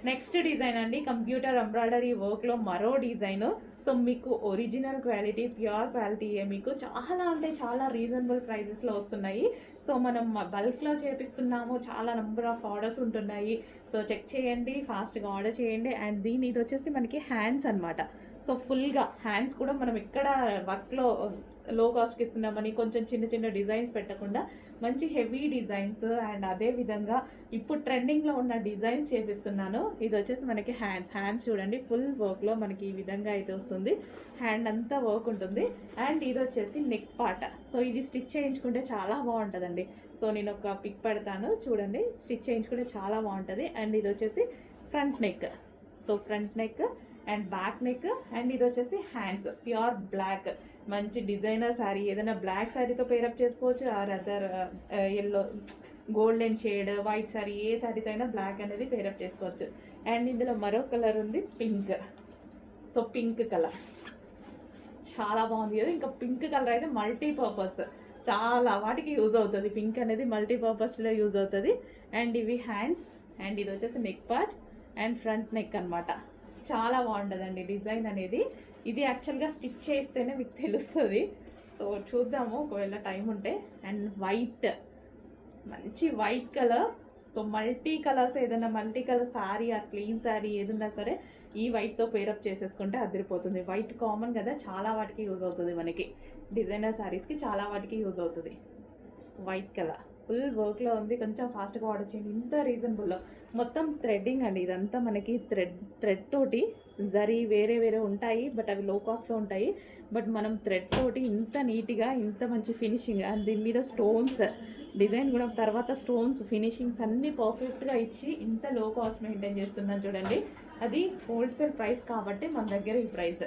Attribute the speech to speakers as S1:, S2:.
S1: Next design అండి, computer embroidery వర్క్లో మరో డిజైన్. సో మీకు ఒరిజినల్ క్వాలిటీ, ప్యూర్ క్వాలిటీయే, మీకు చాలా అంటే చాలా రీజనబుల్ ప్రైజెస్లో వస్తున్నాయి. సో మనం బల్క్లో చేపిస్తున్నాము, చాలా నెంబర్ ఆఫ్ ఆర్డర్స్ ఉంటున్నాయి. సో చెక్ చేయండి, ఫాస్ట్గా ఆర్డర్ చేయండి. అండ్ ఇది వచ్చేసి మనకి హ్యాండ్స్ అనమాట. సో ఫుల్గా హ్యాండ్స్ కూడా మనం ఎక్కడ వర్క్లో లో కాస్ట్కి ఇస్తున్నామని కొంచెం చిన్న చిన్న డిజైన్స్ పెట్టకుండా మంచి హెవీ డిజైన్స్ అండ్ అదే విధంగా ఇప్పుడు ట్రెండింగ్లో ఉన్న డిజైన్స్ చేపిస్తున్నాను. ఇది వచ్చేసి మనకి హ్యాండ్స్ చూడండి, ఫుల్ వర్క్లో మనకి ఈ విధంగా అయితే వస్తుంది. హ్యాండ్ అంతా వర్క్ ఉంటుంది. అండ్ ఇది వచ్చేసి నెక్ పార్ట్. సో ఇది స్టిచ్ చేయించుకుంటే చాలా బాగుంటుందండి. సో నేను ఒక పిక్ పెడతాను చూడండి, స్టిచ్ చేయించుకుంటే చాలా బాగుంటుంది. అండ్ ఇది వచ్చేసి front neck. So front neck and back neck. And ఇది వచ్చేసి హ్యాండ్స్, ప్యూర్ బ్లాక్, మంచి డిజైనర్ శారీ, ఏదైనా బ్లాక్ శారీతో పేరప్ చేసుకోవచ్చు. Or other yellow, golden shade, white sari, ఏ శారీతో అయినా బ్లాక్ అనేది పేరప్ చేసుకోవచ్చు. అండ్ ఇందులో మరో కలర్ ఉంది, పింక్. సో పింక్ కలర్ చాలా బాగుంది కదా. ఇంకా పింక్ కలర్ అయితే మల్టీపర్పస్, చాలా వాటికి యూజ్ అవుతుంది. పింక్ అనేది మల్టీపర్పస్లో యూజ్ అవుతుంది. అండ్ ఇవి హ్యాండ్స్. అండ్ ఇది వచ్చేసి neck part and front neck అనమాట. చాలా బాగుంటుందండి డిజైన్ అనేది. ఇది యాక్చువల్గా స్టిచ్ చేస్తేనే మీకు తెలుస్తుంది. సో చూద్దాము ఒకవేళ టైం ఉంటే. అండ్ వైట్, మంచి white colour. So multi colours, ఏదైనా multi colour sari or plain sari ఏదన్నా సరే ఈ వైట్తో పేరప్ చేసేసుకుంటే అదిరిపోతుంది. వైట్ కామన్ కదా, చాలా వాటికి యూజ్ అవుతుంది. మనకి డిజైనర్ శారీస్కి చాలా వాటికి యూజ్ అవుతుంది. వైట్ కలర్ ఫుల్ వర్క్లో ఉంది. కొంచెం ఫాస్ట్గా ఆర్డర్ చేయండి. ఇంత రీజనబుల్లో మొత్తం థ్రెడ్డింగ్ అండి. ఇదంతా మనకి థ్రెడ్ తోటి, జరీ వేరే వేరే ఉంటాయి బట్ అవి లో కాస్ట్లో ఉంటాయి. బట్ మనం థ్రెడ్ తోటి ఇంత నీట్గా, ఇంత మంచి ఫినిషింగ్, అండ్ దీని మీద స్టోన్స్ డిజైన్ కూడా, తర్వాత స్టోన్స్ ఫినిషింగ్స్ అన్నీ పర్ఫెక్ట్గా ఇచ్చి ఇంత లో కాస్ట్ మెయింటైన్ చేస్తున్నాను చూడండి. అది హోల్సేల్ ప్రైస్ కాబట్టి మన దగ్గర ఈ ప్రైస్.